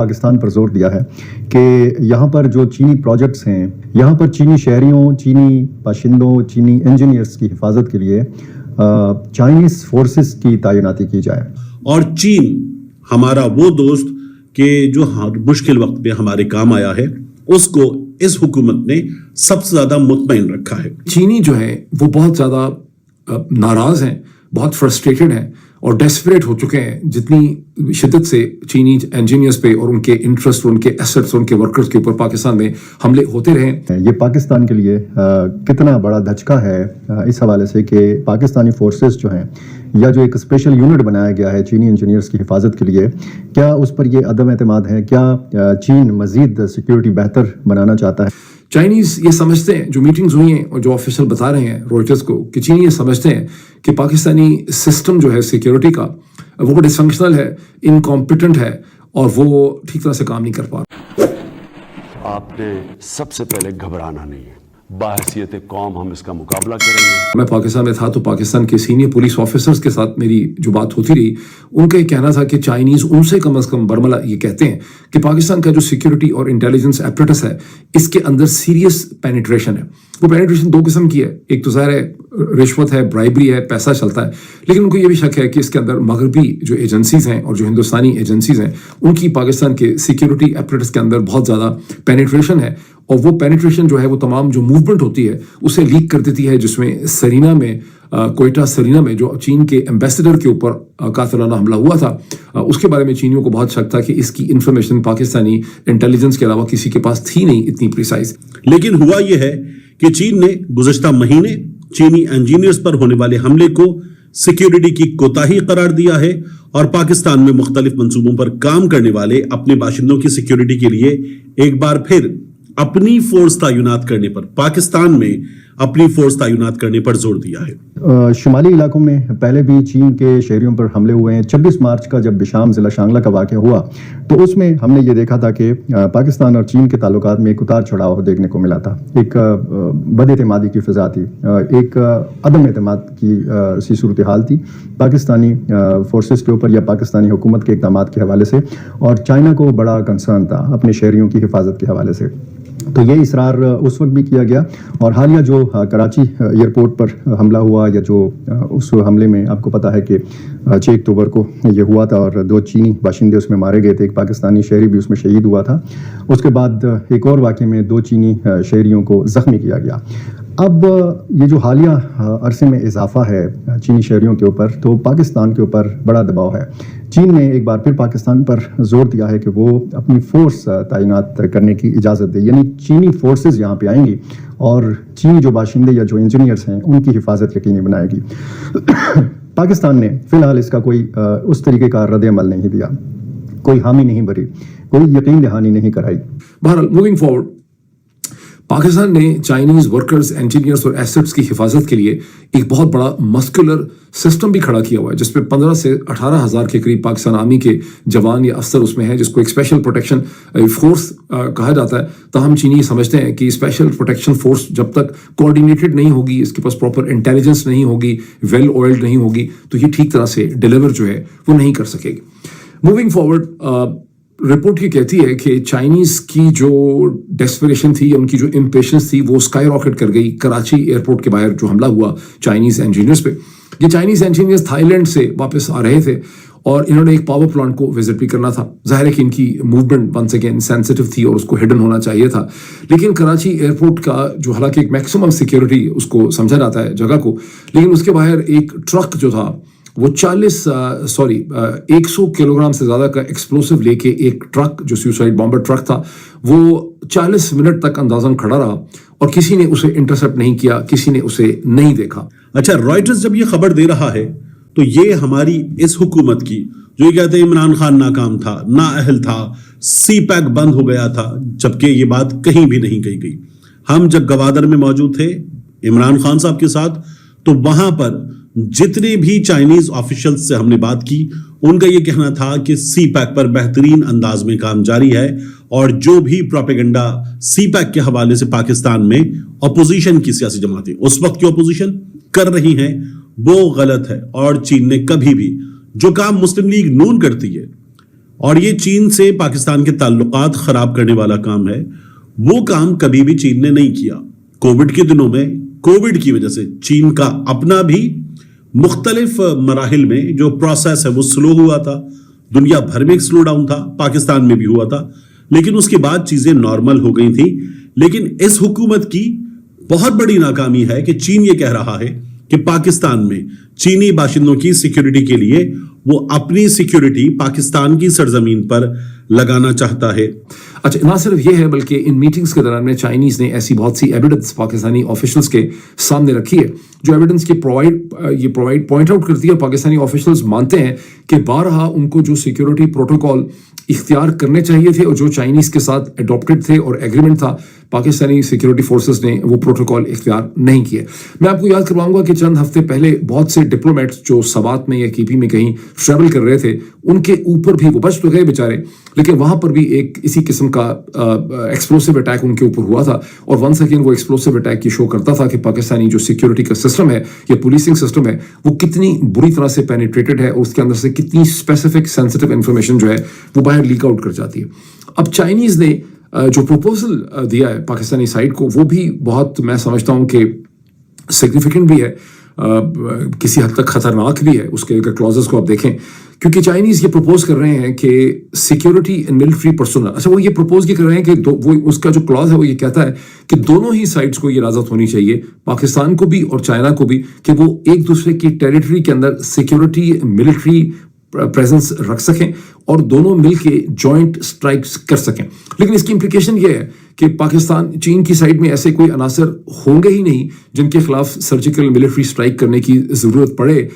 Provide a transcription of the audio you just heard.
پاکستان پر زور دیا ہے کہ یہاں پر جو چینی پروجیکٹس ہیں، یہاں پر چینی شہریوں، چینی باشندوں، چینی انجینئرز کی حفاظت کے لیے چائنیز فورسز کی تعیناتی کی جائے. اور چین ہمارا وہ دوست کہ جو مشکل وقت میں ہمارے کام آیا ہے، اس کو اس حکومت نے سب سے زیادہ مطمئن رکھا ہے. چینی جو ہیں وہ بہت زیادہ ناراض ہیں، بہت فرسٹریٹڈ ہیں اور ڈیسپریٹ ہو چکے ہیں جتنی شدت سے چینی انجینئرز پہ اور ان کے انٹرسٹ، ان کے ایسٹس، ان کے ورکرز کے اوپر پاکستان میں حملے ہوتے رہے. یہ پاکستان کے لیے کتنا بڑا دھچکا ہے اس حوالے سے کہ پاکستانی فورسز جو ہیں یا جو ایک اسپیشل یونٹ بنایا گیا ہے چینی انجینئرز کی حفاظت کے لیے، کیا اس پر یہ عدم اعتماد ہے؟ کیا چین مزید سیکیورٹی بہتر بنانا چاہتا ہے؟ چائنیز یہ سمجھتے ہیں، جو میٹنگز ہوئی ہیں اور جو آفیشل بتا رہے ہیں روئٹرز کو، کہ چینی یہ سمجھتے ہیں کہ پاکستانی سسٹم جو ہے سیکیورٹی کا وہ ڈس فنکشنل ہے، انکمپیٹنٹ ہے اور وہ ٹھیک طرح سے کام نہیں کر پا رہا. آپ نے سب سے پہلے گھبرانا نہیں ہے، باحثیت قوم ہم اس کا مقابلہ کریں گے. میں پاکستان میں تھا تو پاکستان کے سینئر پولیس آفیسرز کے ساتھ میری جو بات ہوتی رہی، ان کا یہ کہنا تھا کہ چائنیز ان سے کم از کم برملا یہ کہتے ہیں کہ پاکستان کا جو سیکیورٹی اور انٹیلیجنس ایپریٹس ہے اس کے اندر سیریس پینیٹریشن ہے. وہ پینیٹریشن دو قسم کی ہے، ایک تو ظاہر ہے رشوت ہے، برائبری ہے، پیسہ چلتا ہے، لیکن ان کو یہ بھی شک ہے کہ اس کے اندر مغربی جو ایجنسیز ہیں اور جو ہندوستانی ایجنسیز ہیں ان کی پاکستان کے سیکیورٹی ایپریٹس کے اندر بہت زیادہ پینیٹریشن ہے. اور وہ پینیٹریشن جو ہے وہ تمام جو موومنٹ ہوتی ہے اسے لیک کر دیتی ہے، جس میں سرینا میں کوئٹہ سرینا میں جو چین کے ایمبیسڈر کے اوپر قاتلانہ حملہ ہوا تھا، اس کے بارے میں چینیوں کو بہت شک تھا کہ اس کی انفارمیشن پاکستانی انٹیلیجنس کے علاوہ کسی کے پاس تھی نہیں اتنی پریسائز. لیکن ہوا یہ ہے کہ چین نے گزشتہ مہینے چینی انجینئرز پر ہونے والے حملے کو سیکیورٹی کی کوتاہی قرار دیا ہے اور پاکستان میں مختلف منصوبوں پر کام کرنے والے اپنے باشندوں کی سیکیورٹی کے لیے ایک بار پھر اپنی فورس تعینات کرنے پر، پاکستان میں اپنی فورس تعینات کرنے پر زور دیا ہے. شمالی علاقوں میں پہلے بھی چین کے شہریوں پر حملے ہوئے ہیں. 26 مارچ کا جب بشام ضلع شانگلہ کا واقعہ ہوا تو اس میں ہم نے یہ دیکھا تھا کہ پاکستان اور چین کے تعلقات میں ایک اتار چڑھاؤ دیکھنے کو ملا تھا. ایک بد اعتمادی کی فضا تھی، ایک عدم اعتماد کی سی صورتحال تھی پاکستانی فورسز کے اوپر یا پاکستانی حکومت کے اقدامات کے حوالے سے، اور چائنا کو بڑا کنسرن تھا اپنے شہریوں کی حفاظت کے حوالے سے. تو یہ اصرار اس وقت بھی کیا گیا، اور حالیہ جو کراچی ایئرپورٹ پر حملہ ہوا یا جو اس حملے میں آپ کو پتہ ہے کہ 6 اکتوبر کو یہ ہوا تھا اور 2 چینی باشندے اس میں مارے گئے تھے، ایک پاکستانی شہری بھی اس میں شہید ہوا تھا. اس کے بعد ایک اور واقعے میں 2 چینی شہریوں کو زخمی کیا گیا. اب یہ جو حالیہ عرصے میں اضافہ ہے چینی شہریوں کے اوپر، تو پاکستان کے اوپر بڑا دباؤ ہے. چین نے ایک بار پھر پاکستان پر زور دیا ہے کہ وہ اپنی فورس تعینات کرنے کی اجازت دے، یعنی چینی فورسز یہاں پہ آئیں گی اور چینی جو باشندے یا جو انجینئرز ہیں ان کی حفاظت یقینی بنائے گی. پاکستان نے فی الحال اس کا کوئی اس طریقے کا رد عمل نہیں دیا، کوئی حامی نہیں بھری، کوئی یقین دہانی نہیں کرائی. بہرحال موونگ فارورڈ، پاکستان نے چائنیز ورکرز، انجینئرز اور ایسٹس کی حفاظت کے لیے ایک بہت بڑا مسکولر سسٹم بھی کھڑا کیا ہوا ہے، جس پہ 15 سے 18 ہزار کے قریب پاکستان آرمی کے جوان یا افسر اس میں ہیں، جس کو ایک اسپیشل پروٹیکشن فورس کہا جاتا ہے. تاہم چینی سمجھتے ہیں کہ اسپیشل پروٹیکشن فورس جب تک کوآرڈینیٹڈ نہیں ہوگی، اس کے پاس پراپر انٹیلیجنس نہیں ہوگی، ویل آئلڈ نہیں ہوگی، تو یہ ٹھیک طرح سے ڈیلیور جو ہے وہ نہیں کر سکے گی. موونگ فارورڈ، رپورٹ یہ کہتی ہے کہ چائنیز کی جو ڈیسپریشن تھی، ان کی جو امپیشنس تھی، وہ اسکائی راکٹ کر گئی کراچی ایئرپورٹ کے باہر جو حملہ ہوا چائنیز انجینئرز پہ. یہ چائنیز انجینئرز تھائی لینڈ سے واپس آ رہے تھے اور انہوں نے ایک پاور پلانٹ کو وزٹ بھی کرنا تھا. ظاہر ہے کہ ان کی موومنٹ ونس اگین سینسٹیو تھی اور اس کو ہڈن ہونا چاہیے تھا، لیکن کراچی ایئرپورٹ کا جو حالانکہ ایک میکسیمم سیکیورٹی اس کو سمجھا جاتا ہے جگہ کو، لیکن اس کے باہر ایک ٹرک جو تھا وہ 100 کلو گرام سے زیادہ کا ایکسپلوسو لے کے ایک ٹرک جو سیوسائڈ بامبر ٹرک تھا، وہ 40 منٹ تک اندازاً کھڑا رہا اور کسی نے اسے انٹرسپٹ نہیں کیا، کسی نے اسے نہیں دیکھا. اچھا، رائٹرز جب یہ خبر دے رہا ہے تو یہ ہماری اس حکومت کی جو یہ کہتے ہیں عمران خان ناکام تھا، نااہل تھا، سی پیک بند ہو گیا تھا، جبکہ یہ بات کہیں بھی نہیں کہی گئی. ہم جب گوادر میں موجود تھے عمران خان صاحب کے ساتھ، تو وہاں پر جتنے بھی چائنیز آفیشل سے ہم نے بات کی، ان کا یہ کہنا تھا کہ سی پیک پر بہترین انداز میں کام جاری ہے، اور جو بھی پروپیگنڈا سی پیک کے حوالے سے پاکستان میں اپوزیشن کی سیاسی جماعتیں اس وقت کی اپوزیشن کر رہی ہیں وہ غلط ہے. اور چین نے کبھی بھی جو کام مسلم لیگ نون کرتی ہے اور یہ چین سے پاکستان کے تعلقات خراب کرنے والا کام ہے. وہ کام کبھی بھی چین نے نہیں کیا. کووڈ کے دنوں میں کووڈ کی وجہ سے چین کا اپنا بھی مختلف مراحل میں جو پروسیس ہے وہ سلو ہوا تھا. دنیا بھر میں ایک سلو ڈاؤن تھا, پاکستان میں بھی ہوا تھا, لیکن اس کے بعد چیزیں نارمل ہو گئی تھیں. لیکن اس حکومت کی بہت بڑی ناکامی ہے کہ چین یہ کہہ رہا ہے کہ پاکستان میں چینی باشندوں کی سیکیورٹی کے لیے وہ اپنی سیکیورٹی پاکستان کی سرزمین پر لگانا چاہتا ہے. اچھا, نہ صرف یہ ہے بلکہ ان میٹنگز کے دوران میں چائنیز نے ایسی بہت سی ایویڈنس پاکستانی آفیشلز کے سامنے رکھی ہے جو ایویڈنس کے پوائنٹ آؤٹ کرتی ہے. پاکستانی آفیشلز مانتے ہیں کہ بارہا ان کو جو سیکیورٹی پروٹوکول اختیار کرنے چاہیے تھے اور جو چائنیز کے ساتھ اڈاپٹڈ تھے اور ایگریمنٹ تھا, پاکستانی سیکیورٹی فورسز نے وہ پروٹوکول اختیار نہیں کیے. میں آپ کو یاد کرواؤں گا کہ چند ہفتے پہلے بہت سے ڈپلومیٹس جو سوات میں یا کیپی میں کہیں ٹریول کر رہے تھے, ان کے اوپر بھی وہ بچ تو گئے بیچارے, لیکن وہاں پر بھی ایک اسی قسم کا ایکسپلوسیو اٹیک ان کے اوپر ہوا تھا. اور ونس اگین وہ ایکسپلوسیو اٹیک کی شو کرتا تھا کہ پاکستانی جو سیکیورٹی کا سسٹم ہے یا پولیسنگ سسٹم ہے وہ کتنی بری طرح سے پینیٹریٹڈ ہے اور اس کے اندر سے کتنی اسپیسیفک سینسٹیو انفارمیشن جو ہے وہ باہر لیک آؤٹ کر جاتی ہے. اب چائنیز نے جو پروپوزل دیا ہے پاکستانی سائڈ کو وہ بھی بہت, میں سمجھتا ہوں کہ سگنیفیکنٹ بھی ہے, کسی حد تک خطرناک بھی ہے. اس کے اگر کلوزز کو آپ دیکھیں, کیونکہ چائنیز یہ پروپوز کر رہے ہیں کہ سیکیورٹی اینڈ ملٹری پرسنل, اچھا وہ یہ پروپوز یہ کر رہے ہیں کہ وہ اس کا جو کلوز ہے وہ یہ کہتا ہے کہ دونوں ہی سائڈز کو یہ اجازت ہونی چاہیے, پاکستان کو بھی اور چائنا کو بھی, کہ وہ ایک دوسرے کی ٹیریٹری کے اندر سیکیورٹی ملٹری پریزنس رکھ سکیں اور دونوں مل کے جوائنٹ اسٹرائکس کر سکیں. لیکن اس کی امپلیکیشن یہ ہے کہ پاکستان چین کی سائڈ میں ایسے کوئی عناصر ہوں گے ہی نہیں جن کے خلاف سرجیکل ملٹری اسٹرائک کرنے کی ضرورت پڑے.